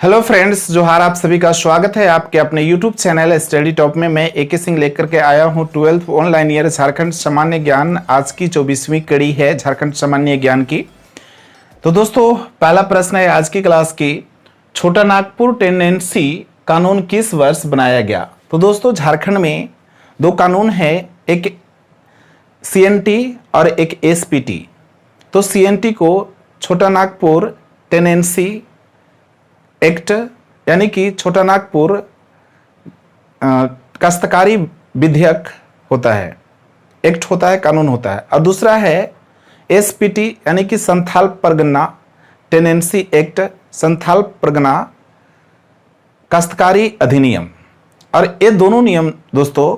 Hello friends, जोहार। आप सभी का स्वागत है आपके अपने यूट्यूब चैनल स्टडी टॉप में। मैं AK सिंह लेकर के आया हूं 12th ऑनलाइन ईयर झारखंड सामान्य ज्ञान। आज की 24वीं कड़ी है झारखंड सामान्य ज्ञान की। तो दोस्तों, पहला प्रश्न है आज की क्लास की, छोटा नागपुर टेनेंसी कानून किस वर्ष बनाया गया? तो दोस्तों, झारखंड में दो कानून है, एक CNT और एक SPT। तो CNT को छोटा नागपुर टेनेंसी एक्ट यानी कि छोटा नागपुर काश्तकारी विधेयक होता है, एक्ट होता है, कानून होता है। और दूसरा है SPT यानी कि संथाल परगना टेनेंसी एक्ट, संथाल परगना काश्तकारी अधिनियम। और ये दोनों नियम दोस्तों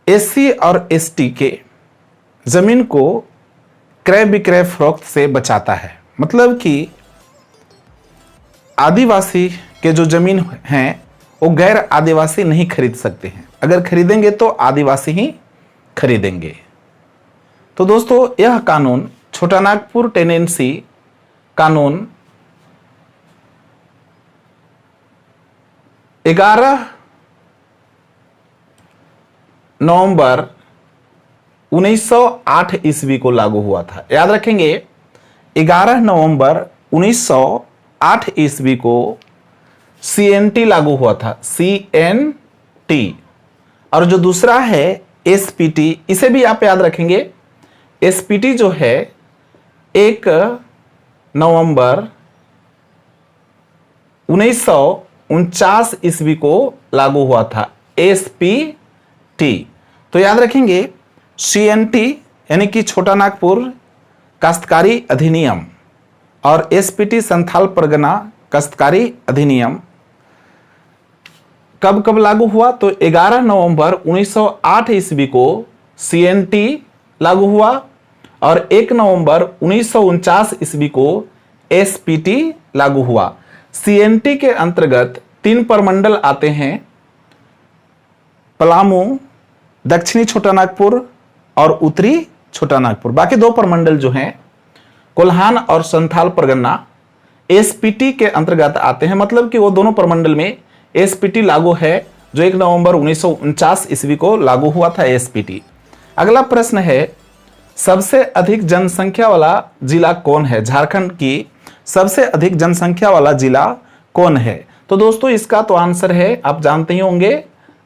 SC और ST के जमीन को क्रय विक्रय फरोख्त से बचाता है। मतलब कि आदिवासी के जो जमीन हैं वो गैर आदिवासी नहीं खरीद सकते हैं, अगर खरीदेंगे तो आदिवासी ही खरीदेंगे। तो दोस्तों, यह कानून छोटा नागपुर टेनेंसी कानून 11 नवंबर 1908 ईस्वी को लागू हुआ था। याद रखेंगे, 11 नवंबर 1908 ईस्वी को CNT लागू हुआ था, CNT। और जो दूसरा है SPT, इसे भी आप याद रखेंगे। SPT जो है 1 नवंबर 1949 ईस्वी को लागू हुआ था, SPT। तो याद रखेंगे, CNT यानी कि छोटा नागपुर काश्तकारी अधिनियम और SPT संथाल परगना काश्तकारी अधिनियम कब कब लागू हुआ? तो 11 नवंबर 1908 ईस्वी को CNT लागू हुआ और 1 नवंबर 1949 ईस्वी को SPT लागू हुआ। CNT के अंतर्गत 3 प्रमंडल आते हैं, पलामू, दक्षिणी छोटा नागपुर और उत्तरी छोटा नागपुर। बाकी 2 प्रमंडल जो हैं कोल्हान और संथाल परगना SPT के अंतर्गत आते हैं। मतलब कि वो दोनों प्रमंडल में SPT लागू है, जो 1 नवंबर 1949 ईस्वी को लागू हुआ था SPT। अगला प्रश्न है, सबसे अधिक जनसंख्या वाला जिला कौन है? झारखंड की सबसे अधिक जनसंख्या वाला जिला कौन है? तो दोस्तों, इसका तो आंसर है, आप जानते ही होंगे,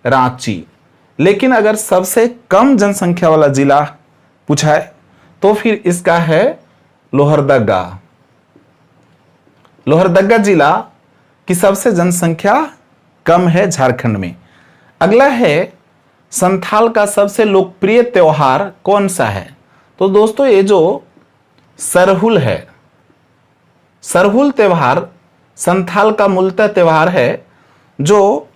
रांची। लेकिन अगर सबसे कम जनसंख्या वाला जिला पूछा है तो फिर इसका है लोहरदगा। लोहरदगा जिला की सबसे जनसंख्या कम है झारखंड में। अगला है, संथाल का सबसे लोकप्रिय त्योहार कौन सा है? तो दोस्तों, ये जो सरहुल है, सरहुल त्योहार संथाल का मूलतः त्योहार है, जो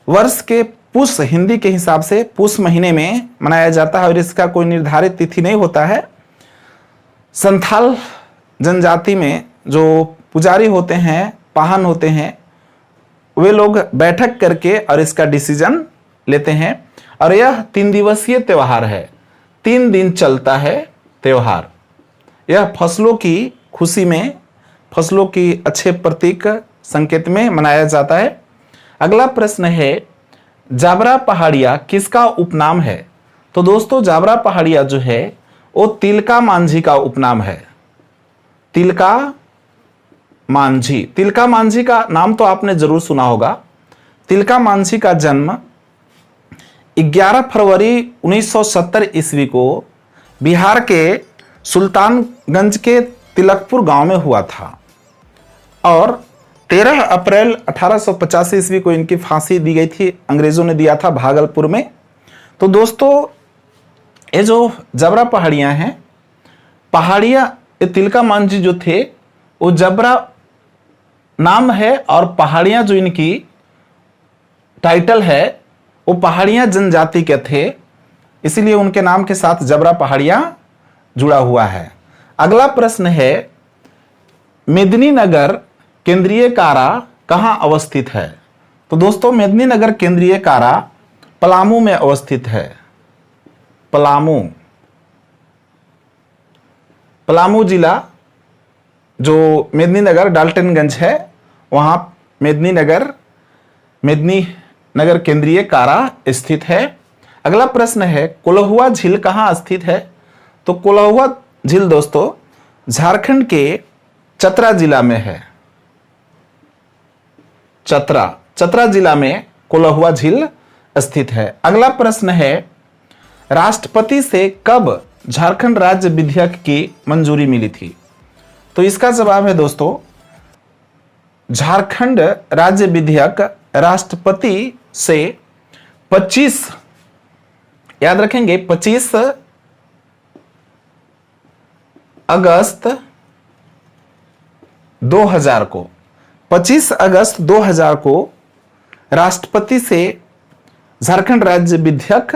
वर्ष के पुष, हिंदी के हिसाब से पुष महीने में मनाया जाता है और इसका कोई निर्धारित तिथि नहीं होता है। संथाल जनजाति में जो पुजारी होते हैं, पाहन होते हैं, वे लोग बैठक करके और इसका डिसीजन लेते हैं। और यह 3 दिवसीय त्योहार है, 3 दिन चलता है त्योहार। यह फसलों की खुशी में, फसलों की अच्छे प्रतीक संकेत में मनाया जाता है। अगला प्रश्न है, जाबरा पहाड़िया किसका उपनाम है? तो दोस्तों, जाबरा पहाड़िया जो है वो तिलका मांझी का उपनाम है। तिलका मांझी, तिलका मांझी का नाम तो आपने जरूर सुना होगा। तिलका मांझी का जन्म 11 फरवरी 1970 ईस्वी को बिहार के सुल्तानगंज के तिलकपुर गांव में हुआ था और 13 अप्रैल 1885 ईस्वी को इनकी फांसी दी गई थी, अंग्रेजों ने दिया था भागलपुर में। तो दोस्तों, ये जो जबरा पहाड़ियां हैं, पहाड़ियां, ये तिलका मांझी जो थे वो जबरा नाम है और पहाड़ियां जो इनकी टाइटल है वो पहाड़ियां जनजाति के थे, इसीलिए उनके नाम के साथ जबरा पहाड़ियां जुड़ा हुआ है। अगला प्रश्न है, मेदिनीनगर केंद्रीय कारा कहां अवस्थित है? तो दोस्तों, मेदिनीनगर केंद्रीय कारा पलामू में अवस्थित है। पलामू, पलामू जिला जो मेदिनीनगर डाल्टनगंज है वहां मेदिनीनगर केंद्रीय कारा स्थित है। अगला प्रश्न है कोल्हुआ झील कहाँ स्थित है? तो कोल्हुआ झील दोस्तों झारखंड के चतरा जिला में है। चतरा जिला में कोल्हुआ झील स्थित है। अगला प्रश्न है राष्ट्रपति से कब झारखंड राज्य विधेयक की मंजूरी मिली थी? तो इसका जवाब है दोस्तों झारखंड राज्य विधेयक राष्ट्रपति से 25, याद रखेंगे 25 अगस्त 2000 को, 25 अगस्त 2000 को राष्ट्रपति से झारखंड राज्य विधेयक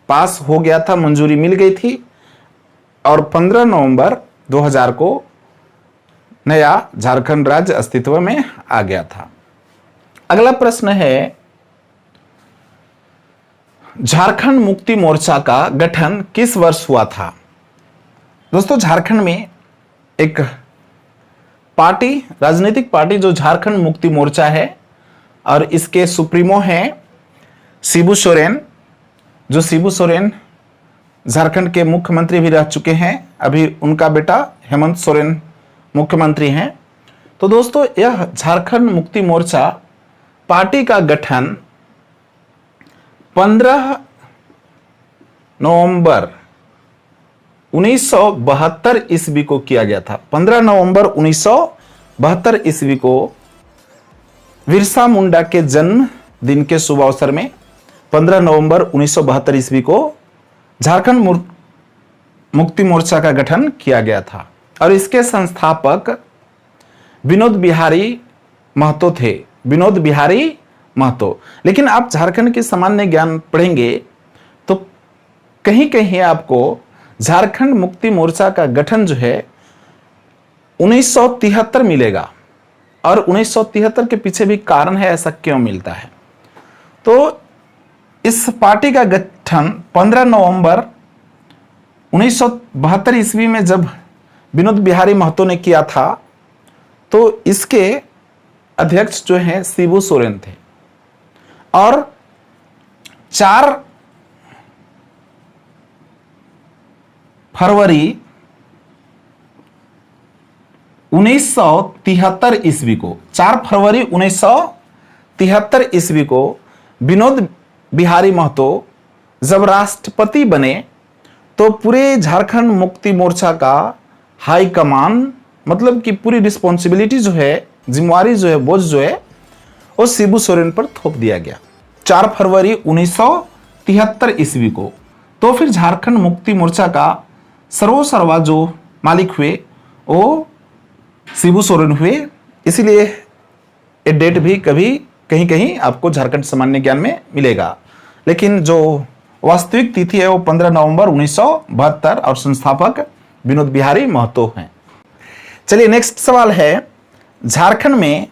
पास हो गया था, मंजूरी मिल गई थी और 15 नवंबर 2000 को नया झारखंड राज्य अस्तित्व में आ गया था। अगला प्रश्न है झारखंड मुक्ति मोर्चा का गठन किस वर्ष हुआ था? दोस्तों झारखंड में एक पार्टी, राजनीतिक पार्टी जो झारखंड मुक्ति मोर्चा है और इसके सुप्रीमो हैं शिबू सोरेन, जो शिबू सोरेन झारखंड के मुख्यमंत्री भी रह चुके हैं, अभी उनका बेटा हेमंत सोरेन मुख्यमंत्री हैं। तो दोस्तों यह झारखंड मुक्ति मोर्चा पार्टी का गठन 15 नवंबर 1972 ईस्वी को किया गया था। 15 नवंबर 1972 ईस्वी को बिरसा मुंडा के जन्म दिन के शुभ अवसर में 15 नवंबर 1972 ईस्वी को झारखंड मुक्ति मोर्चा का गठन किया गया था और इसके संस्थापक विनोद बिहारी महतो थे। विनोद बिहारी महतो। लेकिन आप झारखंड के सामान्य ज्ञान पढ़ेंगे तो कहीं कहीं आपको झारखंड मुक्ति मोर्चा का गठन जो है 1973 मिलेगा और 1973 के पीछे भी कारण है, ऐसा क्यों मिलता है? तो इस पार्टी का गठन 15 नवंबर 1972 ईस्वी में जब विनोद बिहारी महतो ने किया था तो इसके अध्यक्ष जो हैं शिबू सोरेन थे और 4 फरवरी 1973 ईस्वी को 4 फरवरी 1973 ईस्वी को विनोद बिहारी महतो जब राष्ट्रपति बने तो पूरे झारखंड मुक्ति मोर्चा का हाई कमान, मतलब कि पूरी रिस्पॉन्सिबिलिटी जो है, जिम्मेवारी जो है, बोझ जो है वो शिबू सोरेन पर थोप दिया गया 4 फरवरी 1973 ईस्वी को। तो फिर झारखंड मुक्ति मोर्चा का सर्वसर्वा जो मालिक हुए वो शिबू सोरेन हुए। इसीलिए ये डेट भी कभी कहीं कहीं आपको झारखंड सामान्य ज्ञान में मिलेगा, लेकिन जो वास्तविक तिथि है वो 15 नवंबर 1972 और संस्थापक विनोद बिहारी महतो हैं। चलिए नेक्स्ट सवाल है झारखंड में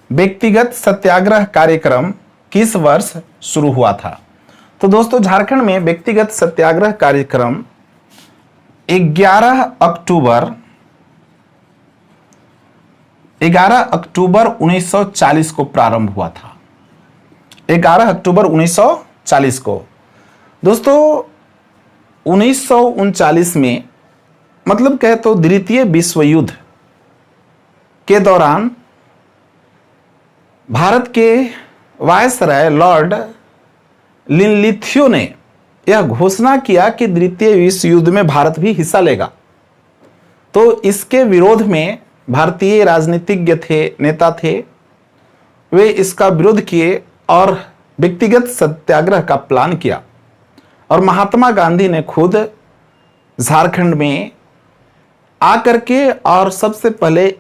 व्यक्तिगत सत्याग्रह कार्यक्रम किस वर्ष शुरू हुआ था? तो दोस्तों झारखंड में व्यक्तिगत सत्याग्रह कार्यक्रम 11 अक्टूबर 1940 को प्रारंभ हुआ था। 11 अक्टूबर 1940 को। दोस्तों 1939 में, मतलब कहे तो द्वितीय विश्व युद्ध के दौरान भारत के वायसराय लॉर्ड लिनलिथ्यो ने यह घोषणा किया कि द्वितीय विश्व युद्ध में भारत भी हिस्सा लेगा। तो इसके विरोध में भारतीय राजनीतिज्ञ थे, नेता थे, वे इसका विरोध किए और व्यक्तिगत सत्याग्रह का प्लान किया और महात्मा गांधी ने खुद झारखंड में आकर के और सबसे पहले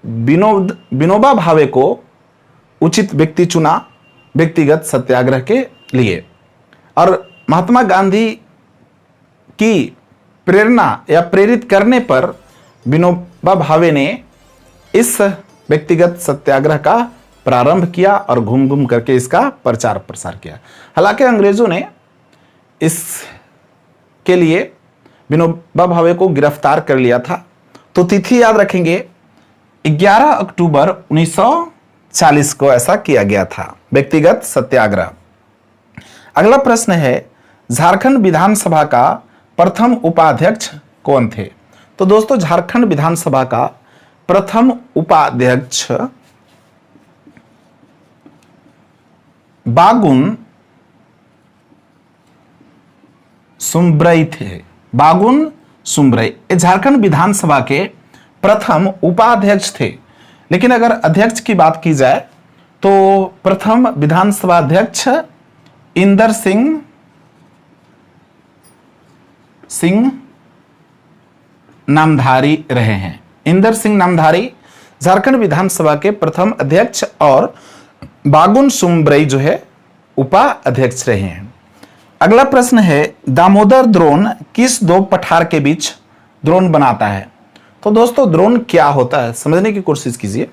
विनोबा भावे को उचित व्यक्ति चुना व्यक्तिगत सत्याग्रह के लिए। और महात्मा गांधी की प्रेरणा या प्रेरित करने पर विनोबा भावे ने इस व्यक्तिगत सत्याग्रह का प्रारंभ किया और घूम घूम करके इसका प्रचार प्रसार किया। हालांकि अंग्रेजों ने इसके लिए विनोबा भावे को गिरफ्तार कर लिया था। तो तिथि याद रखेंगे 11 अक्टूबर 1940 को ऐसा किया गया था, व्यक्तिगत सत्याग्रह। अगला प्रश्न है, झारखंड विधानसभा का प्रथम उपाध्यक्ष कौन थे? तो दोस्तों झारखंड विधानसभा का प्रथम उपाध्यक्ष बागुन सुम्ब्रई थे। बागुन सुम्ब्रई ये झारखंड विधानसभा के प्रथम उपाध्यक्ष थे। लेकिन अगर अध्यक्ष की बात की जाए तो प्रथम विधानसभा अध्यक्ष इंदर सिंह नामधारी रहे हैं। इंदर सिंह नामधारी झारखंड विधानसभा के प्रथम अध्यक्ष और बागुन सुम्ब्रई जो है उपाध्यक्ष रहे हैं। अगला प्रश्न है, दामोदर द्रोण किस दो पठार के बीच द्रोण बनाता है? तो दोस्तों द्रोण क्या होता है समझने की कोशिश कीजिए।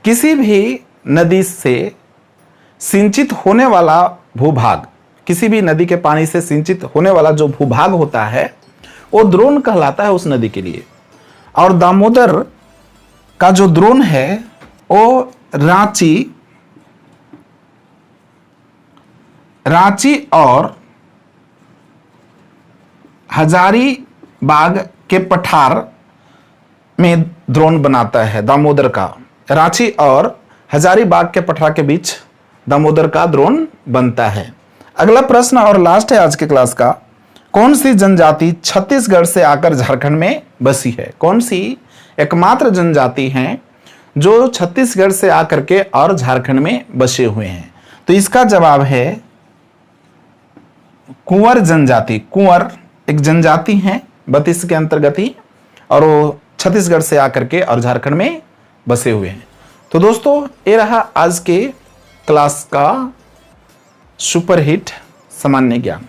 किसी भी नदी से सिंचित होने वाला भूभाग, किसी भी नदी के पानी से सिंचित होने वाला जो भूभाग होता है वो द्रोण कहलाता है उस नदी के लिए। और दामोदर का जो द्रोण है वो रांची और हजारीबाग के पठार में द्रोण बनाता है दामोदर का। रांची और हजारीबाग के पठार के बीच दामोदर का द्रोण बनता है। अगला प्रश्न और लास्ट है आज के क्लास का, कौन सी जनजाति छत्तीसगढ़ से आकर झारखंड में बसी है? कौन सी एकमात्र जनजाति है जो छत्तीसगढ़ से आकर के और झारखंड में बसे हुए हैं? तो इसका जवाब है कुंवर जनजाति। कुंवर एक जनजाति है 32 के अंतर्गत ही, और वो छत्तीसगढ़ से आकर के और झारखंड में बसे हुए हैं। तो दोस्तों ये रहा आज के क्लास का सुपरहिट सामान्य ज्ञान।